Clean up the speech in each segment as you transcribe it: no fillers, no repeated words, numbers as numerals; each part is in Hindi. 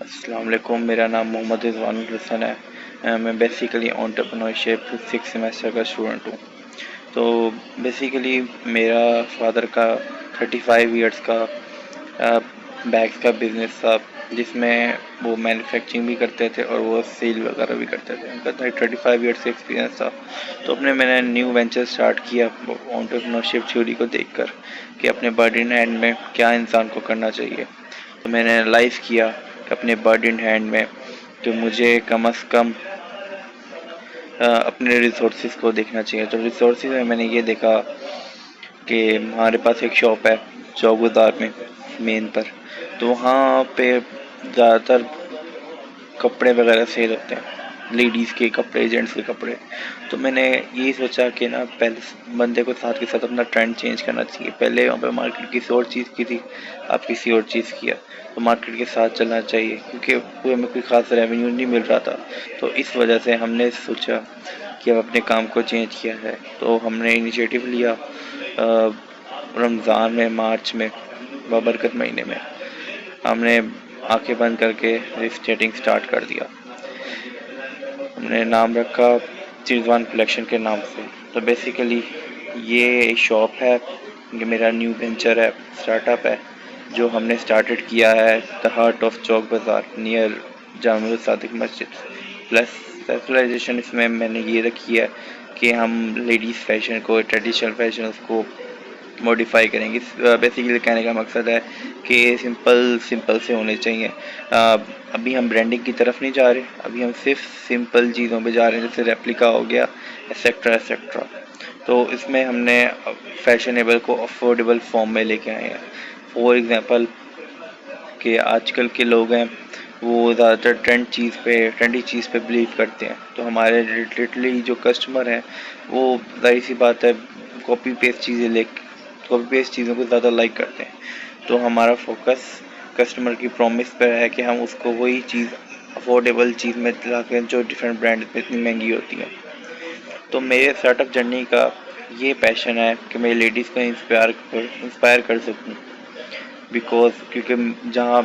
अस्सलाम वालेकुम। मेरा नाम मोहम्मद रिजवानुल हसन है। मैं बेसिकली एंटरप्रेन्योरशिप 6 सेमेस्टर का स्टूडेंट हूँ। तो बेसिकली मेरा फादर का 35 इयर्स का बैग्स का बिज़नेस था, जिसमें वो मैन्युफैक्चरिंग भी करते थे और वो सेल वगैरह भी करते थे। उनका 35 इयर्स का एक्सपीरियंस था। तो मैंने न्यू वेंचर स्टार्ट किया एंटरप्रेन्योरशिप थ्योरी को देखकर कि अपने बर्डन हैंड में क्या इंसान को करना चाहिए। तो मैंने एनालाइज किया कि अपने बर्ड इन हैंड में कि मुझे कम अज़ कम अपने रिसोर्सेज को देखना चाहिए। तो रिसोर्सेज में मैंने ये देखा कि हमारे पास एक शॉप है चौक बाज़ार में मेन पर। तो वहाँ पे ज़्यादातर कपड़े वगैरह सेल होते हैं, लेडीज़ के कपड़े, जेंट्स के कपड़े। तो मैंने यही सोचा कि ना पहले बंदे को साथ के साथ अपना ट्रेंड चेंज करना चाहिए। पहले वहाँ पे मार्केट किसी और चीज़ की थी, अब किसी और चीज़ की है। तो मार्केट के साथ चलना चाहिए क्योंकि कोई हमें कोई ख़ास रेवेन्यू नहीं मिल रहा था। तो इस वजह से हमने सोचा कि अब अपने काम को चेंज किया है। तो हमने इनिशिएटिव लिया रमज़ान में, मार्च में, बाबरकत महीने में हमने आंखें बंद करके स्केटिंग स्टार्ट कर दिया। हमने नाम रखा चिरवान कलेक्शन के नाम से। तो बेसिकली ये एक शॉप है, ये मेरा न्यू वेंचर है, स्टार्टअप है जो हमने स्टार्टेड किया है द हार्ट ऑफ चौक बाज़ार नियर जामिया सादिक मस्जिद। प्लस स्पेशलाइजेशन इसमें मैंने ये रखी है कि हम लेडीज़ फैशन को, ट्रेडिशनल फैशन उसको मॉडिफाई करेंगे। बेसिकली कहने का मकसद है कि सिंपल सिंपल से होने चाहिए। अभी हम ब्रांडिंग की तरफ नहीं जा रहे, अभी हम सिर्फ सिंपल चीज़ों पे जा रहे हैं, जैसे रेप्लिका हो गया, एक्सेट्रा एक्सेट्रा। तो इसमें हमने फैशनेबल को अफोर्डेबल फॉर्म में लेके आए हैं। फॉर एग्जांपल कि आजकल के लोग हैं वो ज़्यादातर ट्रेंडी चीज़ पे बिलीव करते हैं। तो हमारे लिटरली जो कस्टमर हैं वो जाहिर सी बात है कॉपी पेस्ट चीज़ों को ज़्यादा लाइक करते हैं। तो हमारा फोकस कस्टमर की प्रॉमिस पर है कि हम उसको वही चीज़ अफोर्डेबल चीज़ में दिलाते जो डिफरेंट ब्रांड में इतनी महंगी होती है। तो मेरे स्टार्टअप जर्नी का ये पैशन है कि मैं लेडीज़ को इंस्पायर कर सकूँ। क्योंकि जहाँ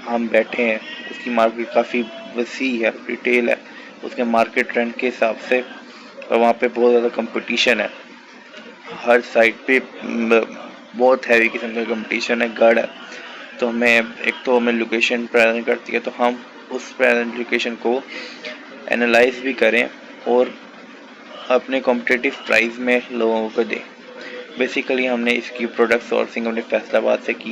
हम बैठे हैं उसकी मार्केट काफ़ी वसी है, रिटेल है, उसके मार्केट ट्रेंड के हिसाब से। और वहाँ पे बहुत ज़्यादा कंपटीशन है, हर साइड पे बहुत हैवी किस्म का कंपटीशन है, गढ़ है। तो हमें लोकेशन प्रेजेंट करती है, तो हम उस प्रेजेंट लोकेशन को एनालाइज भी करें और अपने कॉम्पिटिटिव प्राइस में लोगों को दें। बेसिकली हमने इसकी प्रोडक्ट सोर्सिंग अपने फैसलाबाद से की।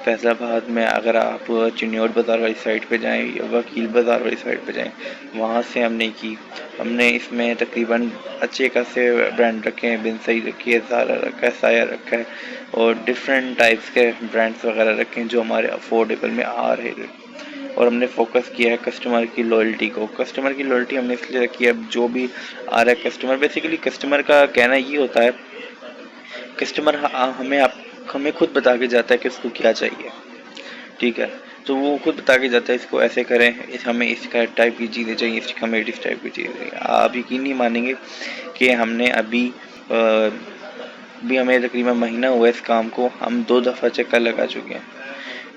फैसलाबाद में अगर आप चिन्योट बाज़ार वाली साइड पे जाएं या वकील बाज़ार वाली साइड पे जाएं, वहाँ से हमने की। हमने इसमें तकरीबन अच्छे खासे ब्रांड रखे हैं, बिनसई रखी है, ज़ारा रखा है, साया रखा है और डिफरेंट टाइप्स के ब्रांड्स वगैरह रखे हैं जो हमारे अफोर्डेबल में आ रहे हैं। और हमने फोकस किया है कस्टमर की लॉयल्टी को। कस्टमर की लॉयल्टी हमने इसलिए रखी है, जो भी आ रहा है कस्टमर, बेसिकली कस्टमर का कहना ये होता है, कस्टमर हमें खुद बता के जाता है कि उसको क्या चाहिए। ठीक है, तो वो खुद बता के जाता है इसको ऐसे करें, हमें इस टाइप की चीज़ें चाहिए, हमें इस टाइप की चीज़ें चाहिए। आप यकीन नहीं मानेंगे कि हमने अभी हमें तकरीबन महीना हुआ इस काम को, हम 2 दफ़ा चक्कर लगा चुके हैं।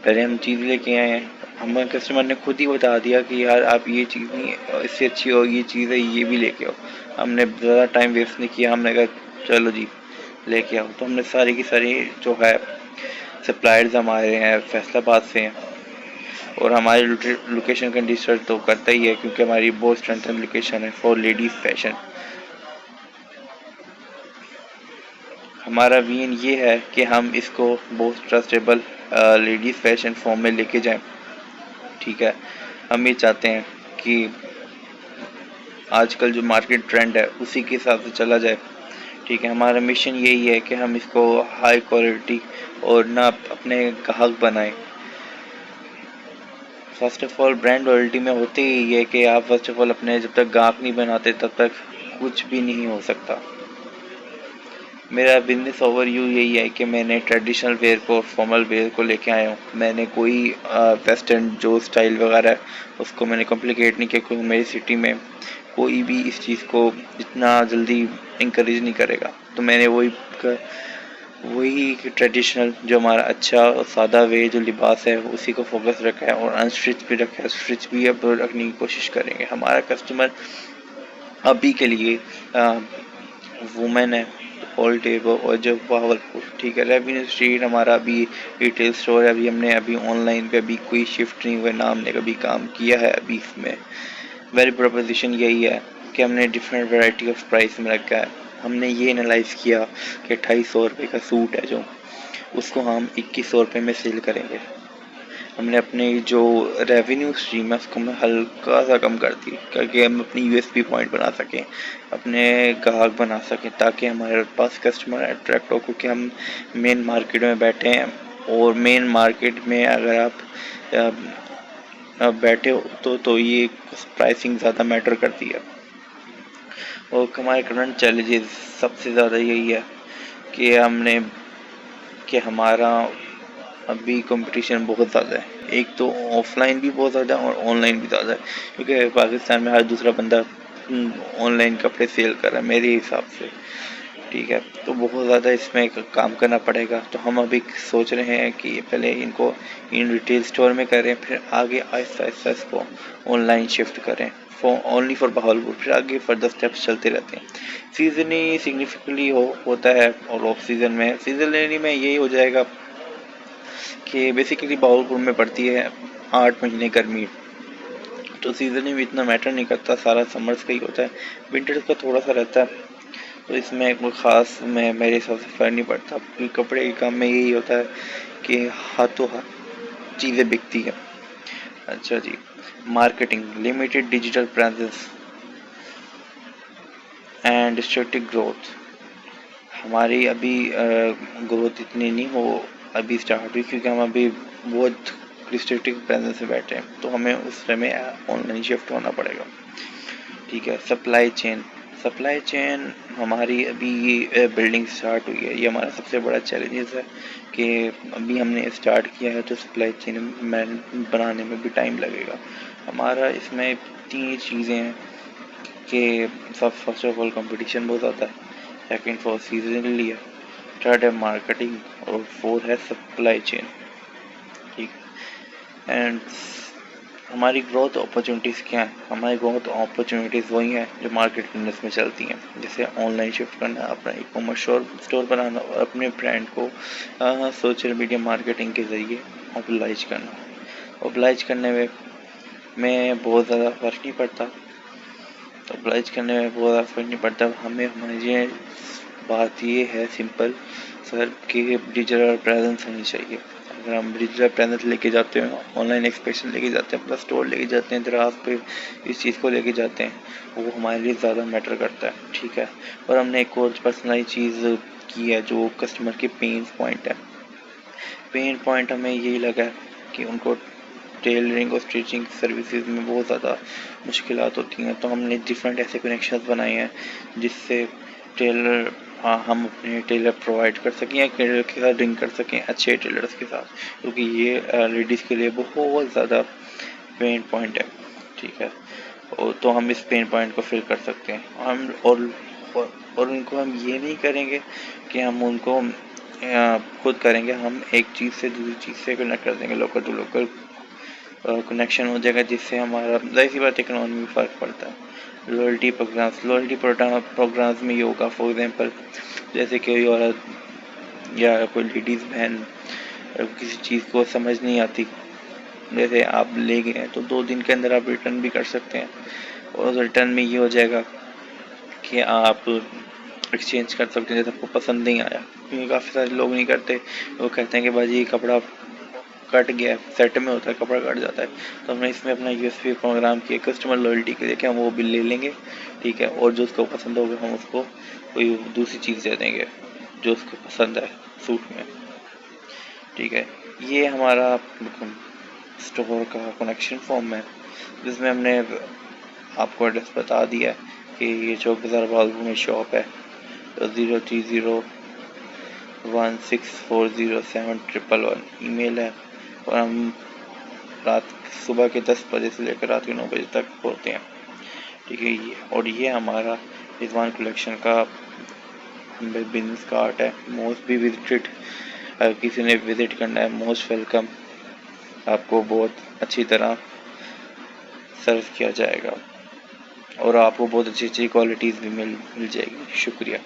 पहले हम चीज़ लेके आए हैं, हमें कस्टमर ने खुद ही बता दिया कि यार आप ये चीज़ नहीं, इससे अच्छी हो ये चीज़ है, ये भी लेके आओ। हमने ज़्यादा टाइम वेस्ट नहीं किया, हमने कहा चलो जी लेके आओ। तो हमने सारी की सारी जो है सप्लायर्स हमारे हैं फैसलाबाद से हैं और हमारी लोकेशन का डिस्टर्ब तो करता ही है क्योंकि हमारी बहुत स्ट्रेंथन लोकेशन है फॉर लेडीज़ फैशन। हमारा विजन ये है कि हम इसको बहुत ट्रस्टेबल लेडीज़ फैशन फॉर्म में लेके जाएं। ठीक है, हम ये चाहते हैं कि आजकल जो मार्केट ट्रेंड है उसी के हिसाब से चला जाए। ठीक है, हमारा मिशन यही है कि हम इसको हाई क्वालिटी और ना अपने ग्राहक बनाएं। First of all brand loyalty में होती ही है कि आप फर्स्ट ऑफ ऑल अपने जब तक ग्राहक नहीं बनाते तब तक कुछ भी नहीं हो सकता। मेरा बिजनेस ओवरव्यू यही है कि मैंने ट्रेडिशनल वेयर को फॉर्मल वेयर को लेके आया हूँ। मैंने कोई वेस्टर्न जो स्टाइल वगैरह है उसको मैंने कॉम्प्लिकेट नहीं किया, क्योंकि मेरी सिटी में कोई भी इस चीज़ को इतना जल्दी इंकरेज नहीं करेगा। तो मैंने वही वही ट्रेडिशनल जो हमारा अच्छा और सादा वे जो लिबास है उसी को फोकस रखा है, और अनस्टिच भी रखा है, स्टिच भी अब रखने की कोशिश करेंगे। हमारा कस्टमर अभी के लिए वुमेन है, ओल्ड एज और जो पावरफुल, ठीक है। रेवेन्यू स्ट्रीट हमारा अभी रिटेल स्टोर है, अभी हमने अभी ऑनलाइन पे अभी कोई शिफ्ट नहीं हुआ, ना हमने कभी काम किया है अभी इसमें। वेरी प्रपोजिशन यही है कि हमने डिफरेंट वैरायटी ऑफ प्राइस में रखा है। हमने ये एनालाइज किया कि 250 रुपये का सूट है जो, उसको हम 2100 रुपये में सेल करेंगे। हमने अपने जो रेवेन्यू स्ट्रीम है उसको हमने हल्का सा कम कर दी, ताकि हम अपनी यूएसपी पॉइंट बना सकें, अपने ग्राहक बना सकें, ताकि हमारे पास कस्टमर अट्रैक्ट हो। क्योंकि हम मेन मार्केट में बैठे हैं, और मेन मार्केट में अगर आप बैठे हो तो ये प्राइसिंग ज़्यादा मैटर करती है। और हमारे करंट चैलेंजेस सबसे ज़्यादा यही है कि हमारा अभी कंपटीशन बहुत ज़्यादा है। एक तो ऑफलाइन भी बहुत ज़्यादा है और ऑनलाइन भी ज़्यादा है, क्योंकि पाकिस्तान में हर दूसरा बंदा ऑनलाइन कपड़े सेल कर रहा है मेरे हिसाब से, ठीक है। तो बहुत ज़्यादा इसमें काम करना पड़ेगा। तो हम अभी सोच रहे हैं कि पहले इनको इन रिटेल स्टोर में करें, फिर आगे आहिस्ता आहिस्ता इसको ऑनलाइन शिफ्ट करें ओनली फॉर बहावलपुर, फिर आगे फर्दर स्टेप्स चलते रहते हैं। सीजनली सिग्निफिकेंटली होता है, और ऑफ सीज़न में सीजनली में यही हो जाएगा कि बेसिकली बहावलपुर में पड़ती है 8 महीने गर्मी, तो सीजन में इतना मैटर नहीं करता, सारा समर्स का ही होता है। विंटर्स का थोड़ा सा रहता है, तो इसमें कोई ख़ास में मेरे हिसाब से फ़र्क नहीं पड़ता। कपड़े के काम में यही होता है कि हाथों हाथ चीज़ें बिकती हैं। अच्छा जी, marketing, limited digital presence and strategic growth. हमारी अभी ग्रोथ इतनी नहीं हो अभी स्टार्ट हुई, क्योंकि हम अभी बहुत रिस्ट्रिक्टिव प्रेजेंस में बैठे हैं, तो हमें उस समय ऑनलाइन शिफ्ट होना पड़ेगा, ठीक है। सप्लाई चेन हमारी अभी ये बिल्डिंग स्टार्ट हुई है, ये हमारा सबसे बड़ा चैलेंजेस है कि अभी हमने स्टार्ट किया है, तो सप्लाई चेन बनाने में भी टाइम लगेगा हमारा। इसमें 3 चीज़ें हैं कि फर्स्ट ऑफ ऑल कंपटीशन बहुत ज़्यादा है, सेकंड फॉर सीजनली है, थर्ड है मार्केटिंग, और फोर्थ है सप्लाई चेन, ठीक। एंड हमारी ग्रोथ अपॉर्चुनिटीज़ क्या हैं? हमारी ग्रोथ अपॉर्चुनिटीज़ वही हैं जो मार्केट बिजनेस में चलती हैं, जैसे ऑनलाइन शिफ्ट करना, अपना ई कॉमर्स स्टोर बनाना, और अपने ब्रांड को सोशल मीडिया मार्केटिंग के ज़रिए मोबिलाइज करने में बहुत ज़्यादा फ़र्क नहीं पड़ता। हमें हमारी बात ये है सिंपल सर कि डिजिटल प्रेजेंस होनी चाहिए। अगर हम डिजिटल प्रेजेंस लेके जाते हैं, ऑनलाइन एक्सपेंशन लेके जाते हैं, अपना स्टोर लेके जाते हैं, दराज पे इस चीज़ को लेके जाते हैं, वो हमारे लिए ज़्यादा मैटर करता है, ठीक है। और हमने एक और पर्सनलाइज चीज़ की है जो कस्टमर के पेन पॉइंट है। पेन पॉइंट हमें यही लगा कि उनको टेलरिंग और स्टिचिंग सर्विसेज में बहुत ज़्यादा मुश्किलात होती हैं, तो हमने डिफरेंट ऐसे कनेक्शंस बनाए हैं जिससे टेलर हम अपने टेलर प्रोवाइड कर सकें, या टेलर के साथ लिंक कर सकें, अच्छे टेलर्स के साथ, क्योंकि ये लेडीज़ के लिए बहुत ज़्यादा पेन पॉइंट है, ठीक है। और तो हम इस पेन पॉइंट को फिल कर सकते हैं। और उनको हम ये नहीं करेंगे कि हम उनको खुद करेंगे, हम एक चीज़ से दूसरी चीज़ से कनेक्ट कर देंगे, लोकल टू लोकल कनेक्शन हो जाएगा, जिससे हमारा जाहिर सी बात इकोनॉमी में फ़र्क पड़ता है। लॉयल्टी प्रोग्राम्स में ये होगा, फॉर एग्जांपल जैसे कोई औरत या कोई लेडीज़ बहन किसी चीज़ को समझ नहीं आती, जैसे आप ले गए हैं तो 2 दिन के अंदर आप रिटर्न भी कर सकते हैं, और रिटर्न में ये हो जाएगा कि आप एक्सचेंज कर सकते हैं जैसे आपको पसंद नहीं आया, क्योंकि काफ़ी सारे लोग नहीं करते, वो कहते हैं कि भाजी ये कपड़ा कट गया, सेट में होता है कपड़ा कट जाता है। तो हमने इसमें अपना यूएसपी प्रोग्राम किया कस्टमर लॉयल्टी के लिए कि हम वो बिल ले लेंगे, ठीक है, और जो उसको पसंद होगा हम उसको कोई दूसरी चीज़ दे देंगे जो उसको पसंद है सूट में, ठीक है। ये हमारा स्टोर का कनेक्शन फॉर्म है, जिसमें हमने आपको एड्रेस बता दिया कि ये चौक बाज़ार बहावलपुर में शॉप है, 0301640711 ईमेल है, और हम रात सुबह के 10 बजे से लेकर रात के 9 बजे तक होते हैं, ठीक है। ये हमारा रिजवान कलेक्शन का बिजनेस का आर्ट है, मोस्ट भी विजिटेड। अगर किसी ने विजिट करना है, मोस्ट वेलकम। आपको बहुत अच्छी तरह सर्व किया जाएगा और आपको बहुत अच्छी अच्छी क्वालिटीज़ भी मिल जाएगी। शुक्रिया।